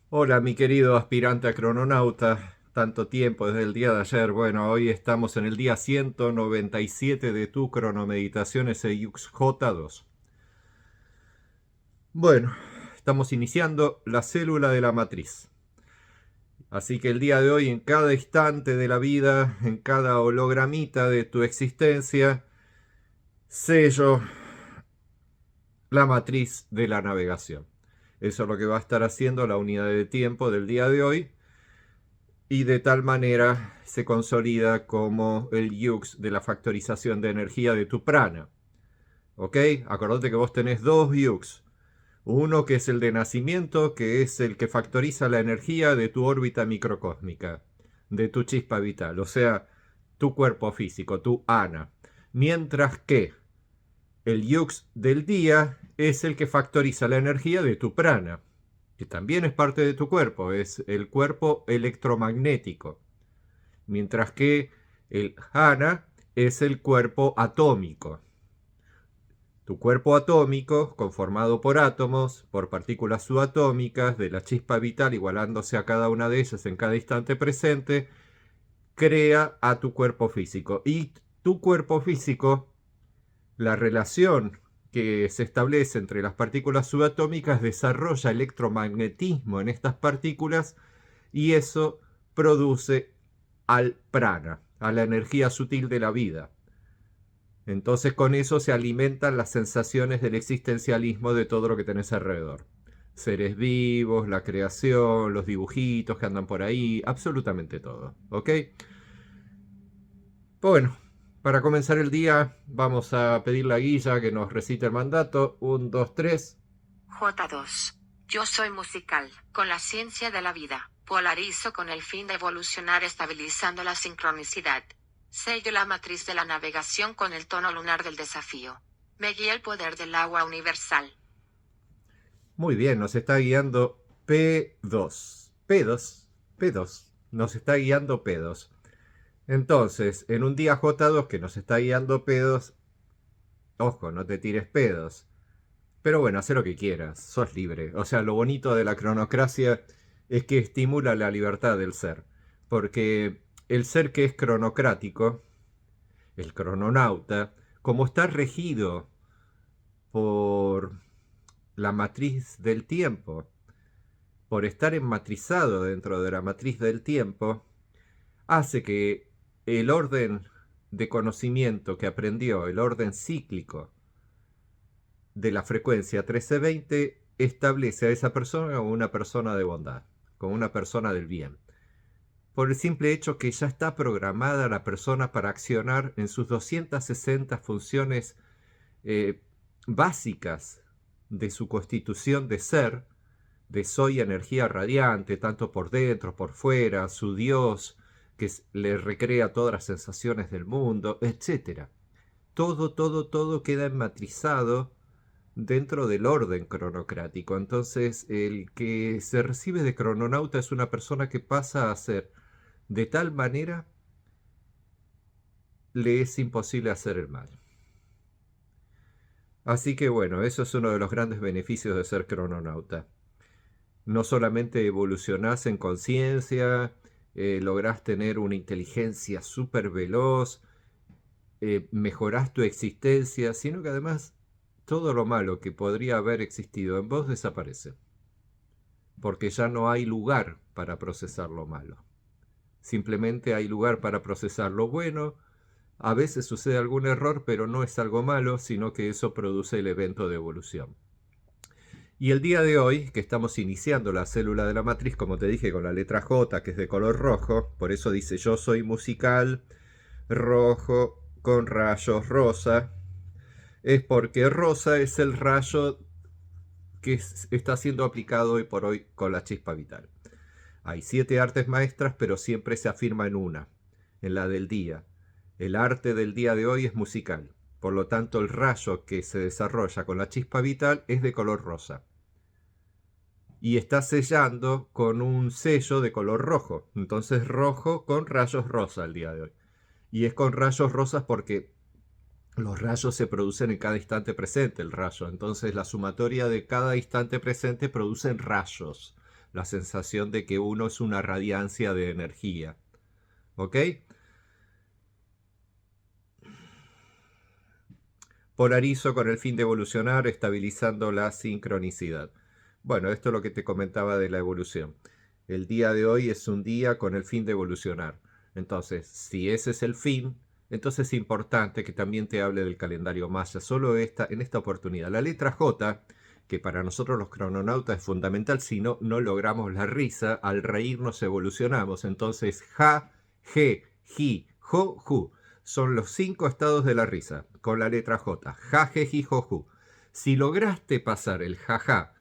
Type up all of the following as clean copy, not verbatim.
Hola, mi querido aspirante a crononauta. Tanto tiempo desde el día de ayer. Bueno, hoy estamos en el día 197 de tu cronomeditación SIUX J2. Bueno, estamos iniciando la célula de la matriz. Así que el día de hoy, en cada instante de la vida, en cada hologramita de tu existencia, sello la matriz de la navegación. Eso es lo que va a estar haciendo la unidad de tiempo del día de hoy, y de tal manera se consolida como el yux de la factorización de energía de tu prana. ¿Ok? Acordate que vos tenés dos yux. Uno que es el de nacimiento, que es el que factoriza la energía de tu órbita microcósmica, de tu chispa vital, o sea, tu cuerpo físico, tu ana. Mientras que el yux del día es el que factoriza la energía de tu prana, que también es parte de tu cuerpo, es el cuerpo electromagnético. Mientras que el jhana es el cuerpo atómico. Tu cuerpo atómico, conformado por átomos, por partículas subatómicas de la chispa vital igualándose a cada una de ellas en cada instante presente, crea a tu cuerpo físico. Y tu cuerpo físico, la relación que se establece entre las partículas subatómicas desarrolla electromagnetismo en estas partículas, y eso produce al prana, a la energía sutil de la vida. Entonces con eso se alimentan las sensaciones del existencialismo de todo lo que tenés alrededor. Seres vivos, la creación, los dibujitos que andan por ahí, absolutamente todo. ¿Ok? Bueno, para comenzar el día vamos a pedirle a Guilla que nos recite el mandato. 1, 2, 3. J2. Yo soy musical, con la ciencia de la vida. Polarizo con el fin de evolucionar estabilizando la sincronicidad. Sello la matriz de la navegación con el tono lunar del desafío. Me guía el poder del agua universal. Muy bien, nos está guiando P2. P2. P2. Nos está guiando P2. Entonces, en un día J2 que nos está guiando P2, ojo, no te tires pedos. Pero bueno, haz lo que quieras, sos libre. O sea, lo bonito de la cronocracia es que estimula la libertad del ser. Porque el ser que es cronocrático, el crononauta, como está regido por la matriz del tiempo, por estar enmatrizado dentro de la matriz del tiempo, hace que el orden de conocimiento que aprendió, el orden cíclico de la frecuencia 1320, establece a esa persona como una persona de bondad, como una persona del bien. Por el simple hecho que ya está programada la persona para accionar en sus 260 funciones eh, básicas de su constitución de ser, de soy energía radiante, tanto por dentro, por fuera, su Dios, que le recrea todas las sensaciones del mundo, etc. Todo queda enmatrizado dentro del orden cronocrático. Entonces, el que se recibe de crononauta es una persona que pasa a ser de tal manera le es imposible hacer el mal. Así que bueno, eso es uno de los grandes beneficios de ser crononauta. No solamente evolucionás en conciencia, lográs tener una inteligencia súper veloz, mejorás tu existencia, sino que además todo lo malo que podría haber existido en vos desaparece. Porque ya no hay lugar para procesar lo malo. Simplemente hay lugar para procesar lo bueno. A veces sucede algún error, pero no es algo malo, sino que eso produce el evento de evolución. Y el día de hoy, que estamos iniciando la célula de la matriz, como te dije, con la letra J, que es de color rojo, por eso dice yo soy musical, rojo con rayos rosa, es porque rosa es el rayo que está siendo aplicado hoy por hoy con la chispa vital. Hay 7 artes maestras, pero siempre se afirma en una, en la del día. El arte del día de hoy es musical. Por lo tanto, el rayo que se desarrolla con la chispa vital es de color rosa. Y está sellando con un sello de color rojo. Entonces, rojo con rayos rosa el día de hoy. Y es con rayos rosas porque los rayos se producen en cada instante presente, el rayo. Entonces, la sumatoria de cada instante presente producen rayos. la sensación de que uno es una radiancia de energía. ¿Ok? Polarizo con el fin de evolucionar, estabilizando la sincronicidad. Bueno, esto es lo que te comentaba de la evolución. El día de hoy es un día con el fin de evolucionar. Entonces, si ese es el fin, entonces es importante que también te hable del calendario maya, solo en esta oportunidad. La letra J, que para nosotros los crononautas es fundamental, si no, no logramos la risa, al reírnos evolucionamos. Entonces, ja, je, ji, jo, ju son los 5 estados de la risa, con la letra J. Ja, je, ji, jo, ju. Si lograste pasar el jaja,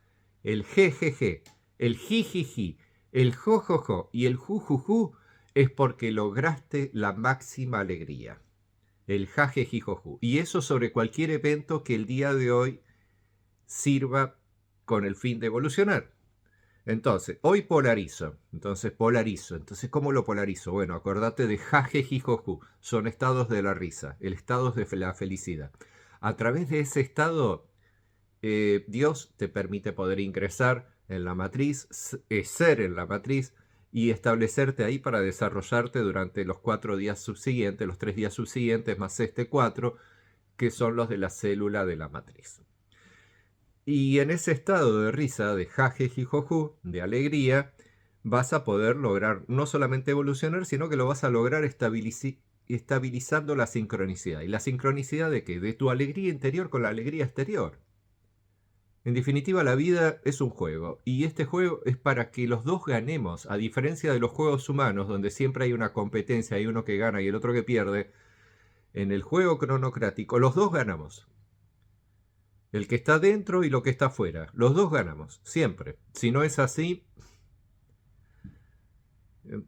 el jejeje, el jijiji, el jojojo y el jujuju, es porque lograste la máxima alegría. El jajejijoju. Y eso sobre cualquier evento que el día de hoy sirva con el fin de evolucionar. Entonces, hoy polarizo. Entonces, ¿cómo lo polarizo? Bueno, acordate de jajejijoju. Son estados de la risa, el estado de la felicidad. A través de ese estado, Dios te permite poder ingresar en la matriz, ser en la matriz y establecerte ahí para desarrollarte durante los 4 días subsiguientes, los 3 días subsiguientes, más este 4, que son los de la célula de la matriz. Y en ese estado de risa, de jajejijoju, de alegría, vas a poder lograr no solamente evolucionar, sino que lo vas a lograr estabilizando la sincronicidad. ¿Y la sincronicidad de qué? De tu alegría interior con la alegría exterior. En definitiva, la vida es un juego, y este juego es para que los dos ganemos, a diferencia de los juegos humanos, donde siempre hay una competencia, hay uno que gana y el otro que pierde. En el juego cronocrático, los dos ganamos. El que está dentro y lo que está afuera. Los dos ganamos, siempre. Si no es así,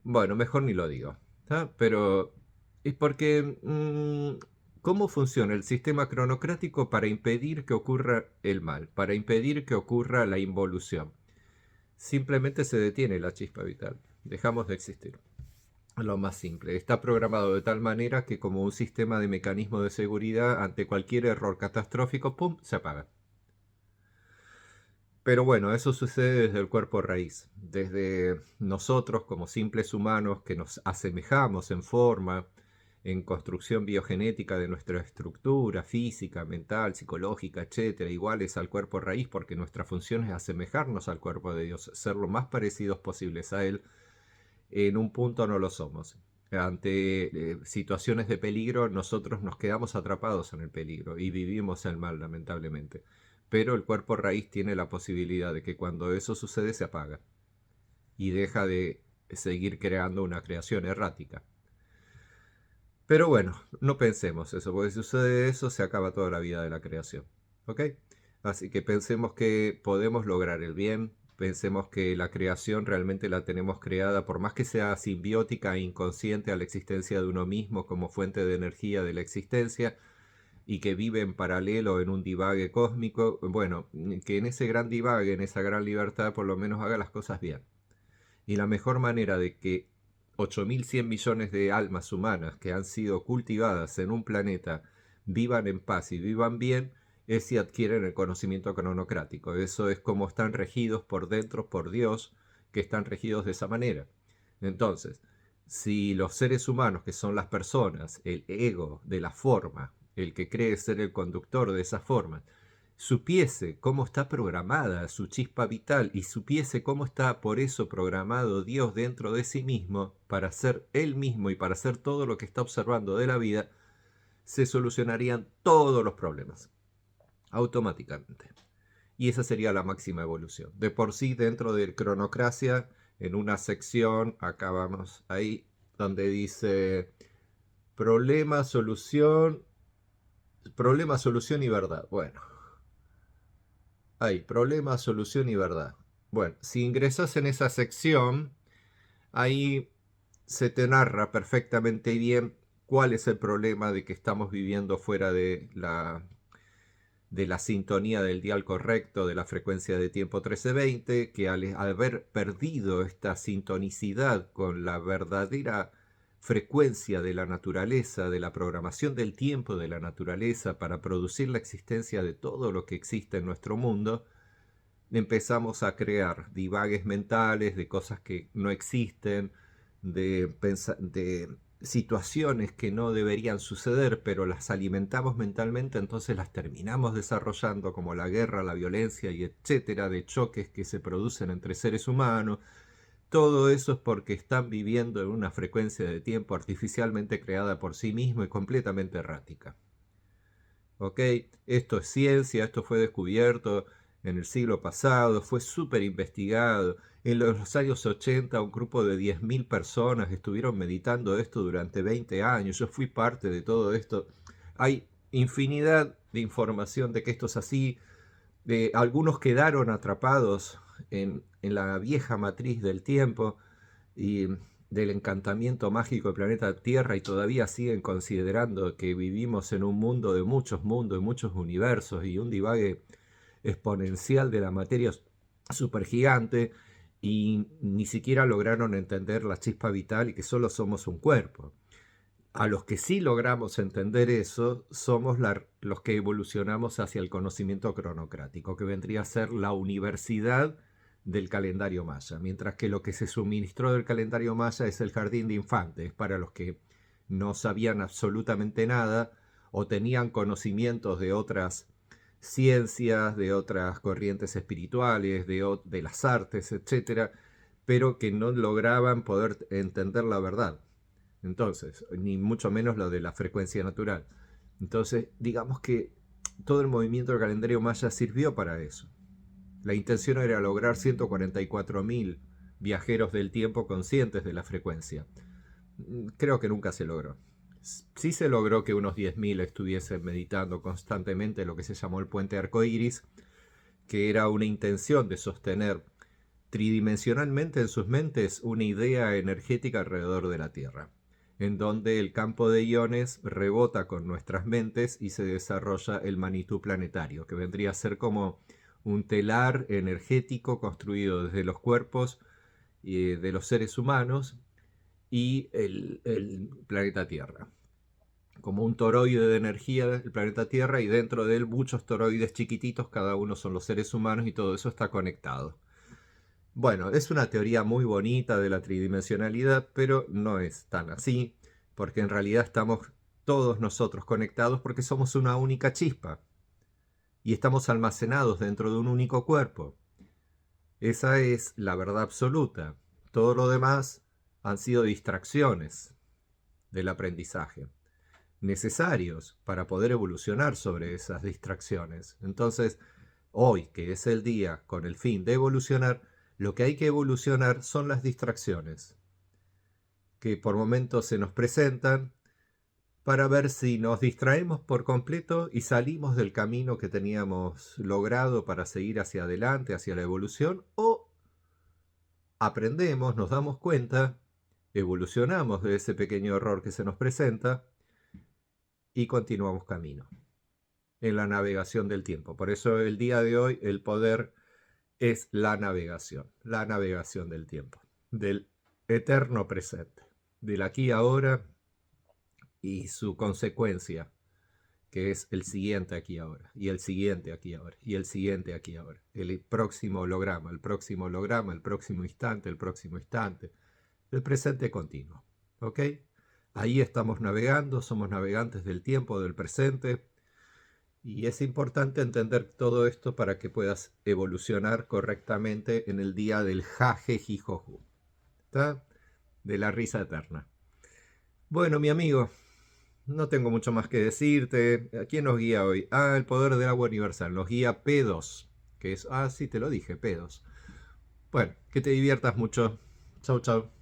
bueno, mejor ni lo digo. ¿Tá? Pero es porque ¿cómo funciona el sistema cronocrático para impedir que ocurra el mal? Para impedir que ocurra la involución. Simplemente se detiene la chispa vital. Dejamos de existir. Lo más simple. Está programado de tal manera que como un sistema de mecanismo de seguridad ante cualquier error catastrófico, ¡pum!, se apaga. Pero bueno, eso sucede desde el cuerpo raíz, desde nosotros como simples humanos que nos asemejamos en forma, en construcción biogenética de nuestra estructura física, mental, psicológica, etcétera, iguales al cuerpo raíz, porque nuestra función es asemejarnos al cuerpo de Dios, ser lo más parecidos posibles a Él. En un punto no lo somos. Ante situaciones de peligro, nosotros nos quedamos atrapados en el peligro y vivimos el mal, lamentablemente. Pero el cuerpo raíz tiene la posibilidad de que cuando eso sucede se apaga y deja de seguir creando una creación errática. Pero bueno, no pensemos eso, porque si sucede eso se acaba toda la vida de la creación. ¿Ok? Así que pensemos que podemos lograr el bien, pensemos que la creación realmente la tenemos creada, por más que sea simbiótica e inconsciente a la existencia de uno mismo como fuente de energía de la existencia, y que vive en paralelo en un divague cósmico, bueno, que en ese gran divague, en esa gran libertad, por lo menos haga las cosas bien. Y la mejor manera de que 8.100 millones de almas humanas que han sido cultivadas en un planeta vivan en paz y vivan bien es si adquieren el conocimiento cronocrático. Eso es como están regidos por dentro por Dios, que están regidos de esa manera. Entonces, si los seres humanos, que son las personas, el ego de la forma, el que cree ser el conductor de esa forma, supiese cómo está programada su chispa vital y supiese cómo está por eso programado Dios dentro de sí mismo para ser Él mismo y para hacer todo lo que está observando de la vida, se solucionarían todos los problemas automáticamente. Y esa sería la máxima evolución. De por sí, dentro de Cronocracia, en una sección, acá vamos ahí, donde dice problema, solución y verdad. Bueno, hay problema, solución y verdad. Bueno, si ingresas en esa sección, ahí se te narra perfectamente bien cuál es el problema de que estamos viviendo fuera de la sintonía del dial correcto, de la frecuencia de tiempo 1320, que al haber perdido esta sintonicidad con la verdadera frecuencia de la naturaleza, de la programación del tiempo de la naturaleza para producir la existencia de todo lo que existe en nuestro mundo, empezamos a crear divagues mentales de cosas que no existen, de situaciones que no deberían suceder, pero las alimentamos mentalmente, entonces las terminamos desarrollando, como la guerra, la violencia y etcétera, de choques que se producen entre seres humanos. Todo eso es porque están viviendo en una frecuencia de tiempo artificialmente creada por sí mismo y completamente errática. ¿Ok? Esto es ciencia, esto fue descubierto en el siglo pasado, fue súper investigado. En los años 80 un grupo de 10.000 personas estuvieron meditando esto durante 20 años. Yo fui parte de todo esto. Hay infinidad de información de que esto es así. Algunos quedaron atrapados en la vieja matriz del tiempo y del encantamiento mágico del planeta Tierra y todavía siguen considerando que vivimos en un mundo de muchos mundos, y muchos universos y un divague exponencial de la materia supergigante, y ni siquiera lograron entender la chispa vital y que solo somos un cuerpo. A los que sí logramos entender eso somos los que evolucionamos hacia el conocimiento cronocrático, que vendría a ser la universidad del calendario maya, mientras que lo que se suministró del calendario maya es el jardín de infantes, para los que no sabían absolutamente nada o tenían conocimientos de otras ciencias, de otras corrientes espirituales, de las artes, etcétera, pero que no lograban poder entender la verdad. Entonces, ni mucho menos lo de la frecuencia natural. Entonces, digamos que todo el movimiento del calendario maya sirvió para eso. La intención era lograr 144.000 viajeros del tiempo conscientes de la frecuencia. Creo que nunca se logró. Sí se logró que unos 10.000 estuviesen meditando constantemente lo que se llamó el puente arcoíris, que era una intención de sostener tridimensionalmente en sus mentes una idea energética alrededor de la Tierra, en donde el campo de iones rebota con nuestras mentes y se desarrolla el Manitú planetario, que vendría a ser como un telar energético construido desde los cuerpos de los seres humanos y el planeta Tierra. Como un toroide de energía del planeta Tierra, y dentro de él muchos toroides chiquititos, cada uno son los seres humanos, y todo eso está conectado. Bueno, es una teoría muy bonita de la tridimensionalidad, pero no es tan así, porque en realidad estamos todos nosotros conectados porque somos una única chispa y estamos almacenados dentro de un único cuerpo. Esa es la verdad absoluta. Todo lo demás han sido distracciones del aprendizaje, necesarios para poder evolucionar sobre esas distracciones. Entonces, hoy, que es el día con el fin de evolucionar, lo que hay que evolucionar son las distracciones, que por momentos se nos presentan, para ver si nos distraemos por completo y salimos del camino que teníamos logrado para seguir hacia adelante, hacia la evolución, o aprendemos, nos damos cuenta, evolucionamos de ese pequeño error que se nos presenta y continuamos camino en la navegación del tiempo. Por eso el día de hoy el poder es la navegación del tiempo, del eterno presente, del aquí y ahora y su consecuencia, que es el siguiente aquí y ahora, y el siguiente aquí y ahora, y el siguiente aquí y ahora, el próximo holograma, el próximo holograma, el próximo instante, el presente continuo. ¿Ok? Ahí estamos navegando, somos navegantes del tiempo, del presente. Y es importante entender todo esto para que puedas evolucionar correctamente en el día del Jajejijoju, ¿está? De la risa eterna. Bueno, mi amigo, no tengo mucho más que decirte. ¿A quién nos guía hoy? El poder del agua universal. Nos guía P2, que es... sí, te lo dije, P2. Bueno, que te diviertas mucho. Chau, chau.